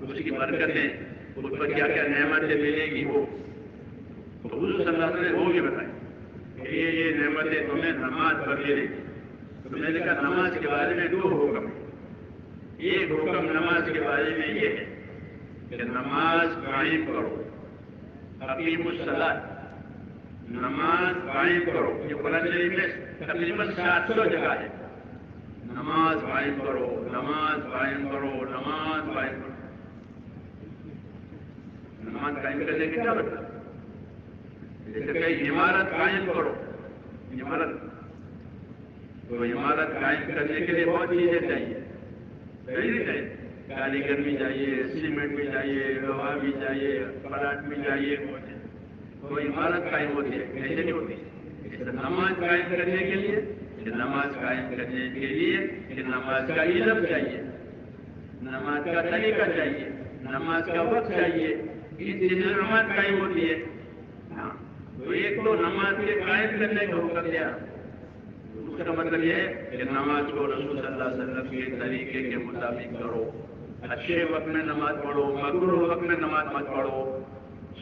اس کی برکتیں، اس پر کیا کیا نعمتیں ملے گی وہ تو حضور صلی اللہ علیہ وسلم نے وہ بھی بتائی کہ یہ نعمتیں تمہیں نماز پر ملے گی. تو میں نے کہا نماز کے بارے میں 2 حکم. ایک حکم نماز کے بارے میں یہ ہے کہ نماز قائم کرو، اقیموا الصلاۃ، نماز قائم کرو. یہ قرآن شریف میں تقریباً 700 جگہ ہے. نماز قائم کرو، نماز قائم کرو، نماز قائم کرو. نماز قائم کرنے کا کیا مطلب؟ جیسے کہ عمارت قائم کرو، عمارت تو عمارت قائم کرنے کے لیے بہت چیزیں چاہیے. صحیح نہیں چاہیے، کاریگر بھی چاہیے، سیمنٹ بھی چاہیے، لوہا بھی چاہیے، پلاٹ بھی چاہیے. تو عمارت قائم ہوتی ہے، ایسے نہیں ہوتی. نماز قائم کرنے کے لیے، نماز قائم کرنے کے لیے نماز کا علم چاہیے، نماز کا طریقہ چاہیے، نماز کا وقت چاہیے. ان چیزوں سے نماز قائم ہوتی ہے. تو ایک تو نماز کے قائم کرنے کا حکم دیا. اس کا مطلب یہ ہے کہ نماز کو رسول صلی اللہ علیہ وسلم کے طریقے کے مطابق کرو. اچھے وقت میں نماز پڑھو، مکروہ وقت میں نماز مت پڑھو،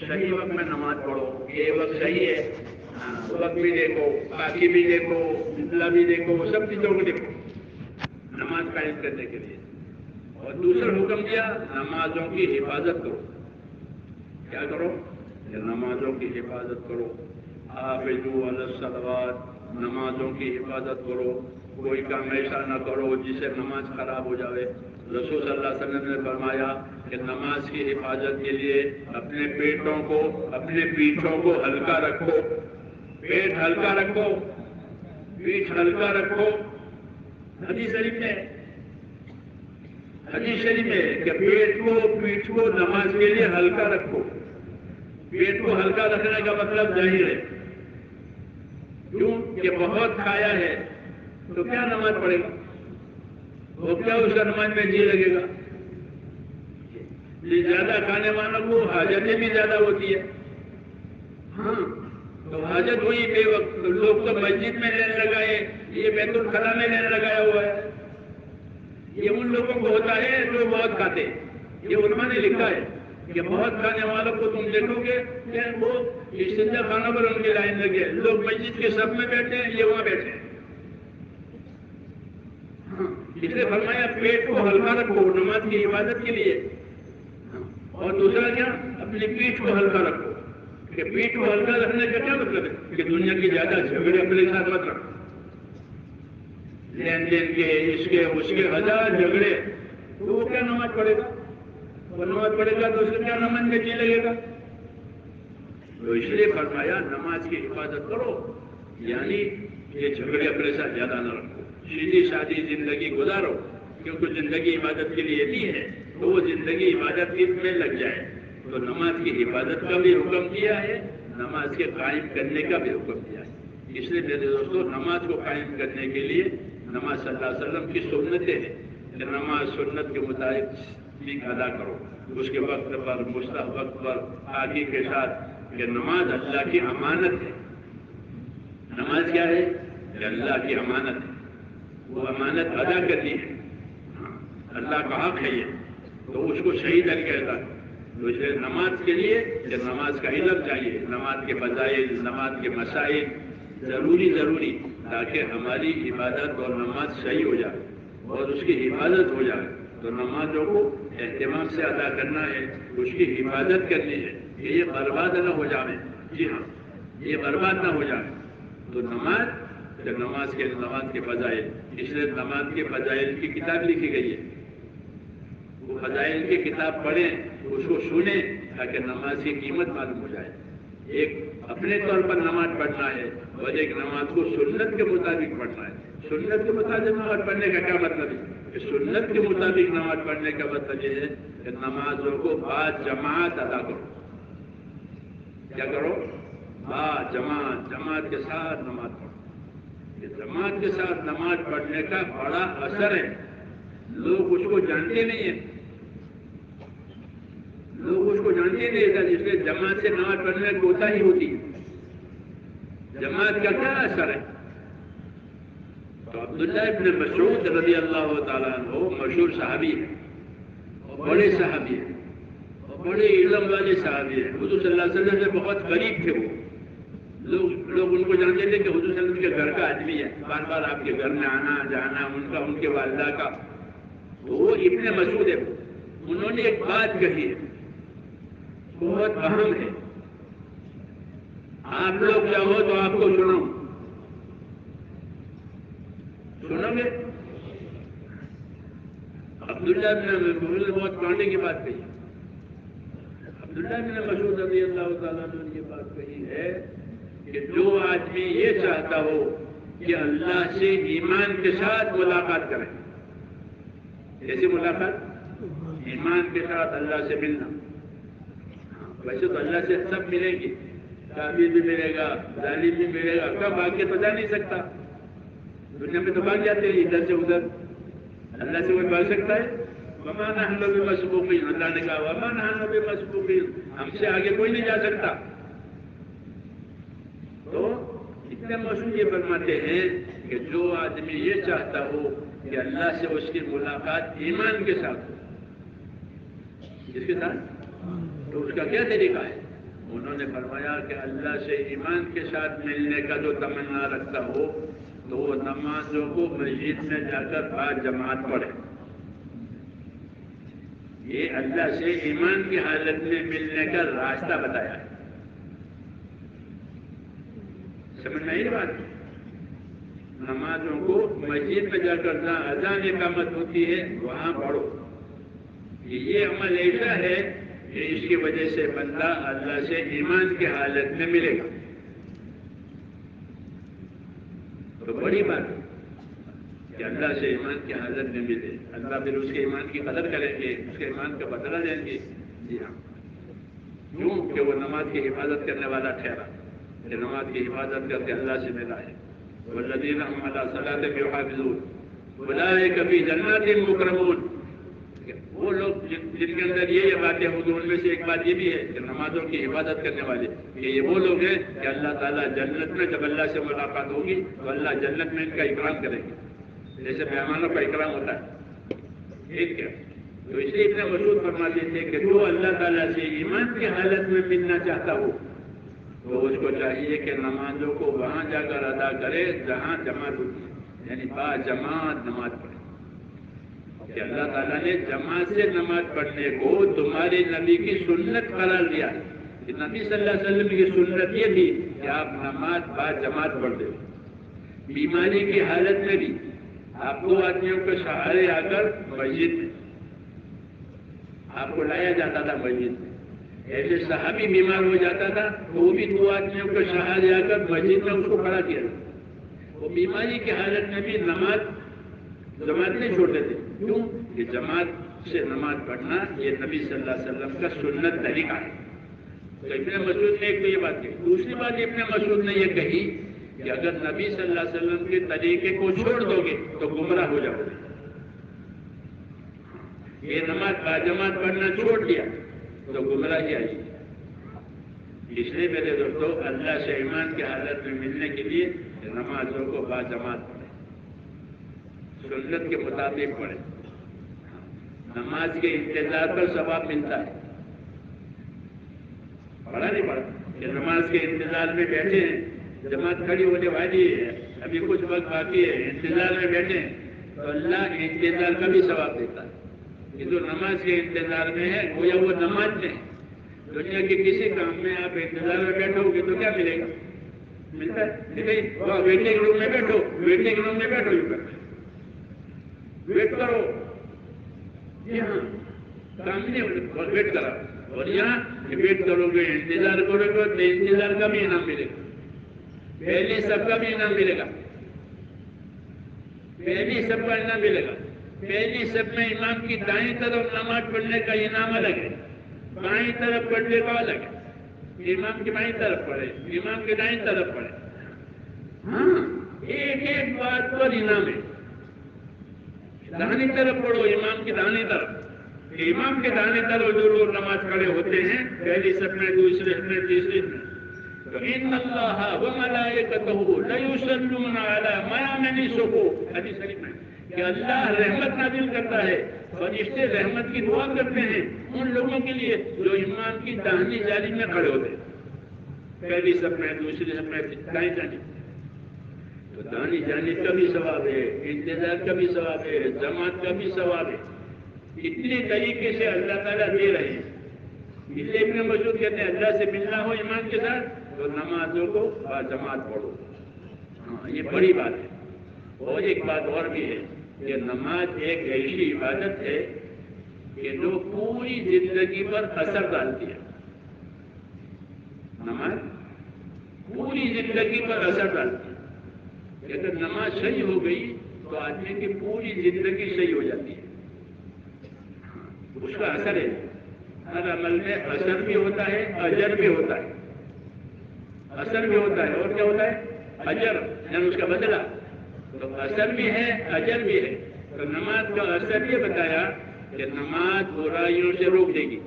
صحیح وقت میں نماز پڑھو. یہ وقت صحیح ہے، وقت بھی دیکھو، باقی بھی دیکھو، اللہ بھی دیکھو، سب چیزوں کو دیکھو نماز قائم کرنے کے لیے. اور دوسرا حکم دیا نمازوں کی حفاظت کرو. کیا کرو؟ نمازوں کی حفاظت کرو. حافظوا علی الصلوات، نمازوں کی حفاظت کرو. کوئی کام ایسا نہ کرو جس سے نماز خراب ہو جائے. رسول صلی اللہ علیہ وسلم نے فرمایا کہ نماز کی حفاظت کے لیے اپنے پیٹوں کو، اپنے پیٹھوں کو ہلکا رکھو. پیٹ ہلکا رکھو، پیٹھ ہلکا رکھو. حدیث شریف میں کہ پیٹ کو، پیٹھ کو نماز کے لیے ہلکا رکھو. پیٹ کو ہلکا رکھنے کا مطلب ظاہر ہے، کیوں کہ بہت کھایا ہے تو کیا نماز پڑھے گا؟ وہ کیا اس کا نماز میں جی لگے گا؟ زیادہ کھانے والوں کو حاجتیں بھی زیادہ ہوتی ہے. ہاں تو حاجت ہوئی بے وقت، لوگ تو مسجد میں لینے لگائے، یہ بیت الخلا میں لینے لگایا ہوا ہے. یہ ان لوگوں کو ہوتا ہے جو بہت کھاتے. یہ علماء نے لکھا ہے کہ بہت کھانے والوں کو تم دیکھو گے کہ وہ استنجا خانوں پر ان کی لائن لگی ہے. لوگ مسجد کے سب میں بیٹھے ہیں، یہ وہاں بیٹھے ہیں. اس لیے فرمایا پیٹ کو ہلکا رکھو نماز کی عبادت کے لیے. اور دوسرا کیا؟ اپنی پیٹھ کو ہلکا رکھو. کہ پیٹھ کو ہلکا رکھنے کا کیا مطلب ہے؟ کہ دنیا کی زیادہ جھگڑے اپنے ساتھ مت رکھو. لین دین کے، اس کے، اس کے ہزار جھگڑے، تو وہ کیا نماز پڑھے گا؟ وہ نماز پڑھے گا تو اس کو کیا نماز میں جی لگے گا؟ تو اس لیے فرمایا نماز کی حفاظت کرو، یعنی یہ جھگڑے اپنے ساتھ زیادہ نہ رکھو. سیدھی سادی زندگی گزارو، کیونکہ زندگی عبادت کے لیے نہیں ہے. تو وہ زندگی عبادت میں لگ جائے. تو نماز کی حفاظت کا بھی حکم دیا ہے، نماز کے قائم کرنے کا بھی حکم دیا ہے. اس لیے میرے دوستوں نماز کو قائم کرنے کے لیے نماز صلی اللہ علیہ وسلم کی سنتیں ہیں کہ نماز سنت کے مطابق بھی ادا کرو. اس کے وقت پر، مستحب وقت پر، آگے کے ساتھ. کہ نماز اللہ کی امانت ہے. نماز کیا ہے؟ کہ اللہ کی امانت ہے. وہ امانت ادا کرنی ہے. اللہ کا حق ہے یہ، تو اس کو صحیح طریقے ادا کرو. تو اس لیے نماز کے لیے کہ نماز کا علم چاہیے، نماز کے فضائل، نماز کے مسائل ضروری، تاکہ ہماری عبادت اور نماز صحیح ہو جائے اور اس کی حفاظت ہو جائے. تو نمازوں کو اہتمام سے ادا کرنا ہے، اس کی حفاظت کرنی ہے کہ یہ برباد نہ ہو جائے. جی ہاں، یہ برباد نہ ہو جائے. تو نماز کے فضائل، اس لیے نماز کے فضائل کی کتاب لکھی گئی ہے. وہ فضائل کی کتاب پڑھیں، اس کو سنیں، تاکہ نماز کی قیمت معلوم ہو جائے. ایک اپنے طور پر نماز پڑھنا ہے اور ایک نماز کو سنت کے مطابق پڑھنا ہے. سنت کے مطابق نماز پڑھنے کا کیا مطلب ہے؟ کہ سنت کے مطابق نماز پڑھنے کا مطلب یہ ہے کہ نمازوں کو با جماعت ادا کرو. کیا کرو؟ با جماعت کے ساتھ نماز پڑھو. جماعت کے ساتھ نماز پڑھنے کا بڑا اثر ہے. لوگ اس کو جانتے نہیں ہیں، اس لیے جماعت سے نماز پڑھنے میں کوتاہی ہوتی ہے. جماعت کا کیا اثر ہے؟ تو عبداللہ ابن مسعود رضی اللہ تعالیٰ عنہ مشہور صحابی ہے، اور بڑے صحابی ہیں اور بڑے علم والے صحابی ہیں. حضور صلی اللہ علیہ وسلم سے بہت قریب تھے. وہ لوگ ان کو جانتے تھے کہ حضور صلی اللہ علیہ وسلم کے گھر کا آدمی ہے, بار بار آپ کے گھر میں آنا جانا ان کے والدہ کا. تو وہ اتنے مشہور ہے. انہوں نے ایک بات کہی ہے, بہت اہم ہے, آپ لوگ چاہو تو آپ کو سنو گے. عبداللہ بن مسعود نے بہت کانٹے کی بات کہی. عبداللہ بن مسعود رضی اللہ تعالیٰ نے یہ بات کہی ہے کہ جو آدمی یہ چاہتا ہو کہ اللہ سے ایمان کے ساتھ ملاقات کرے. ایسی ملاقات ایمان کے ساتھ اللہ سے ملنا. ویسے تو اللہ سے سب ملیں گے, کافر بھی ملے گا, ظالم بھی ملے گا, کب آگے تو جا نہیں سکتا. دنیا میں تو بھاگ جاتے ہیں ادھر سے ادھر, اللہ سے کوئی بھاگ سکتا ہے؟ وما نحن بمسبوقین, اللہ نے کہا وما نحن بمسبوقین, ہم سے آگے کوئی نہیں جا سکتا. تو اتنے مشہور یہ فرماتے ہیں کہ جو آدمی یہ چاہتا ہو کہ اللہ سے اس کی ملاقات ایمان کے ساتھ ہو, جس کے ساتھ, تو اس کا کیا طریقہ ہے؟ انہوں نے فرمایا کہ اللہ سے ایمان کے ساتھ ملنے کا جو تمنا رکھتا ہو تو وہ نمازوں کو مسجد میں جا کر بعد جماعت پڑھے. یہ اللہ سے ایمان کی حالت میں ملنے کا راستہ بتایا ہے. سمجھ میں آئی بات؟ نمازوں کو مسجد میں جا کر جہاں اذان اقامت ہوتی ہے وہاں پڑھو. یہ عمل ایسا ہے کہ اس کی وجہ سے بندہ اللہ سے ایمان کی حالت میں ملے گا. تو بڑی بات ہے کہ اللہ سے ایمان کی حالت میں ملے. اللہ پھر اس کے ایمان کی قدر کریں گے, اس کے ایمان کا بدلہ دیں گے. جی ہاں, کیوں کہ وہ نماز کی حفاظت کرنے والا ٹھہرا, کہ نماز کی حفاظت کر کے اللہ سے ملا ہے. والذین هم علی صلاتهم یحافظون اولئک فی جنات مکرمون. وہ لوگ جن کے اندر یہ باتیں ہوگی, ان میں سے ایک بات یہ بھی ہے کہ نمازوں کی حفاظت کرنے والے, کہ یہ وہ لوگ ہیں کہ اللہ تعالیٰ جنت میں جب اللہ سے ملاقات ہوگی تو اللہ جنت میں ان کا اکرام کرے گا, جیسے مہمانوں کا اکرام ہوتا ہے. ٹھیک ہے, تو اس لیے اتنے مشہور فرماتے تھے کہ جو اللہ تعالیٰ سے ایمان کی حالت میں ملنا چاہتا ہو تو اس کو چاہیے کہ نمازوں کو وہاں جا کر ادا کرے جہاں جماعت ہوتی ہے, یعنی با جماعت نماز پڑھے. کہ اللہ تعالیٰ نے جماعت سے نماز پڑھنے کو تمہارے نبی کی سنت قرار دیا ہے. کہ نبی صلی اللہ علیہ وسلم کی سنت یہ تھی کہ آپ نماز با جماعت پڑھتے ہو. بیماری کی حالت میں بھی آپ دو آدمیوں کے سہارے آ کر مسجد میں آپ کو لایا جاتا تھا. مسجد میں ایسے صحابی بیمار ہو جاتا تھا تو وہ بھی دو آدمیوں کے سہارے آ کر مسجد میں اس کو کھڑا کیا. وہ بیماری کی حالت میں بھی نماز جماعت نہیں چھوڑتے تھے. کیوں کہ جماعت سے نماز پڑھنا یہ نبی صلی اللہ علیہ وسلم کا سنت طریقہ ہے. تو ابن مسعود نے ایک تو یہ بات کہی. دوسری بات ابن مسعود نے یہ کہی کہ اگر نبی صلی اللہ علیہ وسلم کے طریقے کو چھوڑ دو گے تو گمراہ ہو جاؤ گے. یہ نماز باجماعت پڑھنا چھوڑ دیا تو گمراہی آئی. اس لیے میرے دوستوں, اللہ سے ایمان کی حالت میں ملنے کے لیے نمازوں کو باجماعت پڑھے, سنت کے مطابق پڑھے. نماز کے انتظار پر ثواب ملتا ہے. پڑھا نہیں پڑھا کہ نماز کے انتظار میں بیٹھے ہیں, جماعت کھڑی ہونے والی ہے, ابھی کچھ وقت باقی ہے, انتظار میں بیٹھے ہیں تو اللہ انتظار کا بھی ثواب دیتا ہے. یہ جو نماز کے انتظار میں ہے گویا وہ نماز میں ہے. دنیا کے کسی کام میں آپ انتظار میں بیٹھو گے تو کیا ملے گا؟ ملتا ہے ویٹنگ روم میں بیٹھو, ویٹنگ روم میں بیٹھو, ویٹ کرو. یہاں کام نہیں ویٹ کرا, اور یہاں ویٹ کرو گے, انتظار کرو گے تو انتظار کا بھی انعام ملے گا. پہلے سب کا بھی انعام ملے گا, پہلی سب کا انعام ملے گا. پہلی سب میں امام کی دائیں طرف نماز پڑھنے کا انعام الگ ہے, بائیں طرف پڑھنے کا الگ ہے. امام کی بائیں طرف پڑھے, امام کی دائیں طرف پڑھے. ہاں, ایک ایک بات پر انعام ہے. داہنی طرف پڑھو, امام کی داہنی طرف. امام کے داہنی طرف جو لوگ نماز کھڑے ہوتے ہیں پہلی سب میں, دوسرے میں, تیسرے میں, تو ان اللہ وملائکتہ لیصلون علی ما من سکو, حدیث شریف میں کہ اللہ رحمت نازل کرتا ہے، فرشتے رحمت کی دعا کرتے ہیں ان لوگوں کے لیے جو امام کی داہنی جانب میں کھڑے ہوتے ہیں، پہلی صف میں، دوسری صف میں، دائیں جانب۔ تو داہنی جانب کا بھی ثواب ہے، انتظار کا بھی ثواب ہے، جماعت کا بھی ثواب ہے، اتنے طریقے سے اللہ تعالیٰ دے رہے ہیں۔ اس لیے ابن مسعود کہتے ہیں اللہ سے ملنا ہو ایمان کے ساتھ تو نمازوں کو باجماعت پڑھو۔ ہاں یہ بڑی بات ہے۔ اور ایک بات اور بھی ہے کہ نماز ایک ایسی عبادت ہے کہ جو پوری زندگی پر اثر ڈالتی ہے۔ نماز پوری زندگی پر اثر ڈالتی ہے۔ اگر نماز صحیح ہو گئی تو آدمی کی پوری زندگی صحیح ہو جاتی ہے، اس کا اثر ہے۔ ہر عمل میں اثر بھی ہوتا ہے، اجر بھی ہوتا ہے۔ اثر بھی ہوتا ہے اور کیا ہوتا ہے؟ اجر، یعنی اس کا بدلہ۔ تو اثر بھی ہے، اجر بھی ہے۔ تو نماز کا اثر یہ بتایا کہ نماز برائیوں سے روک دے گی،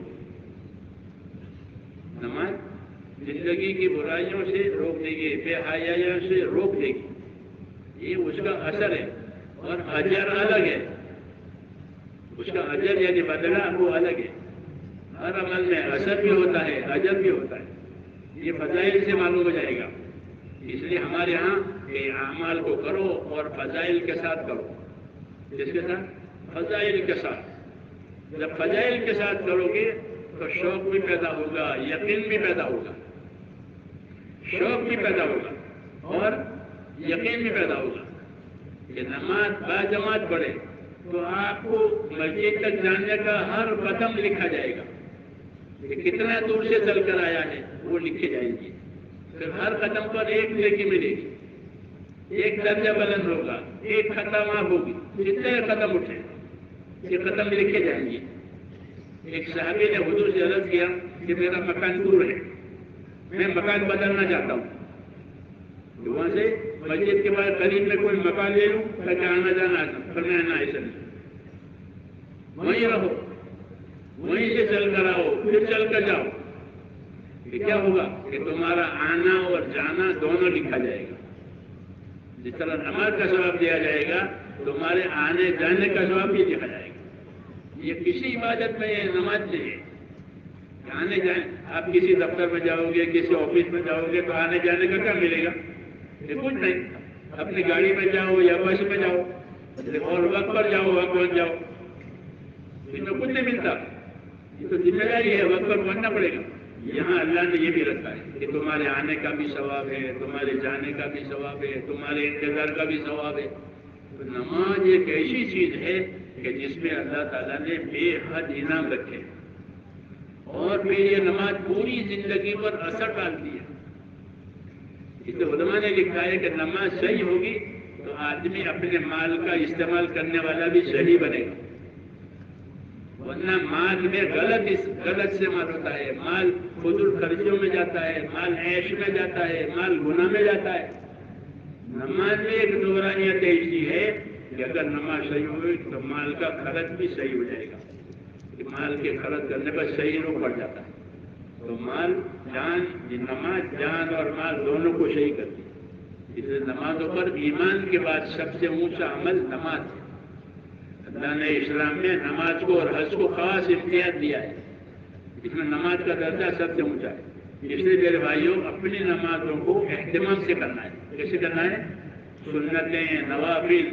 نماز زندگی کی برائیوں سے روک دے گی، بے حیائیوں سے روک دے گی، یہ اس کا اثر ہے۔ اور اجر الگ ہے، اس کا اجر یعنی بدلہ وہ الگ ہے۔ ہر عمل میں اثر بھی ہوتا ہے، اجر بھی ہوتا ہے، یہ فضائل سے معلوم ہو جائے گا۔ اس لیے ہمارے یہاں کہ اعمال کو کرو اور فضائل کے ساتھ کرو۔ جس کے ساتھ؟ فضائل کے ساتھ۔ جب فضائل کے ساتھ کرو گے تو شوق بھی پیدا ہوگا، یقین بھی پیدا ہوگا، شوق بھی پیدا ہوگا اور یقین بھی پیدا ہوگا کہ نماز باجماعت پڑھے تو آپ کو مسجد تک جانے کا ہر قدم لکھا جائے گا کہ کتنا دور سے چل کر آیا ہے، وہ لکھی جائے گی۔ پھر ہر قدم پر ایک نیکی ملے گی، ایک درجہ بلند ہوگا، ایک خطا معاف ہوگی، جتنے قدم اٹھے یہ قدم لکھے جائیں گے۔ ایک صحابی نے حضور سے عرض کیا کہ میرا مکان دور ہے، میں مکان بدلنا چاہتا ہوں، وہاں سے مسجد کے بعد قریب میں کوئی مکان لے لوں تاکہ آنا جانا فرمایا ایسا نہیں، وہیں رہو، وہیں سے چل کر آؤ، پھر چل کر جاؤ۔ کیا ہوگا کہ تمہارا آنا اور جانا دونوں لکھا جائے گا۔ جس طرح نماز کا ثواب دیا جائے گا، تمہارے آنے جانے کا ثواب بھی لکھا جائے گا۔ یہ کسی عبادت میں یہ نماز نہیں ہے کہ آنے جائیں، آپ کسی دفتر میں جاؤ گے، کسی آفس میں جاؤ گے تو آنے جانے کا کیا ملے گا؟ یہ کچھ نہیں۔ اپنی گاڑی میں جاؤ یا بس میں جاؤ اور وقت پر جاؤ، وقت پہنچ جاؤ، اس میں کچھ نہیں ملتا۔ یہ تو ذمہ داری ہے، وقت پر پہنچنا پڑے گا۔ یہاں اللہ نے یہ بھی رکھا ہے کہ تمہارے آنے کا بھی ثواب ہے، تمہارے جانے کا بھی ثواب ہے، تمہارے انتظار کا بھی ثواب ہے۔ تو نماز ایک ایسی چیز ہے کہ جس میں اللہ تعالیٰ نے بے حد انعام رکھے اور پھر یہ نماز پوری زندگی پر اثر ڈالتی ہے۔ اس لیے علماء نے لکھا ہے کہ نماز صحیح ہوگی تو آدمی اپنے مال کا استعمال کرنے والا بھی صحیح بنے گا، ورنہ مال میں غلط سے مال ہوتا ہے، مال فضول خرچوں میں جاتا ہے، مال عیش میں جاتا ہے، مال گناہ میں جاتا ہے۔ نماز میں ایک نورانیت ایسی ہے کہ اگر نماز صحیح ہوئی تو مال کا خرچ بھی صحیح ہو جائے گا، کہ مال کے خرچ کرنے پر صحیح روک پڑ جاتا ہے۔ تو مال جان، نماز جان اور مال دونوں کو صحیح کرتی ہے۔ اس لیے نمازوں پر ایمان کے بعد سب سے اونچا عمل نماز ہے۔ اللہ نے اسلام میں نماز کو اور حج کو خاص امتیاز دیا ہے، اس میں نماز کا درجہ سب سے اونچا ہے۔ اس لیے میرے بھائیوں اپنی نمازوں کو اہتمام سے کرنا ہے۔ کیسے کرنا ہے؟ سنتیں، نوافل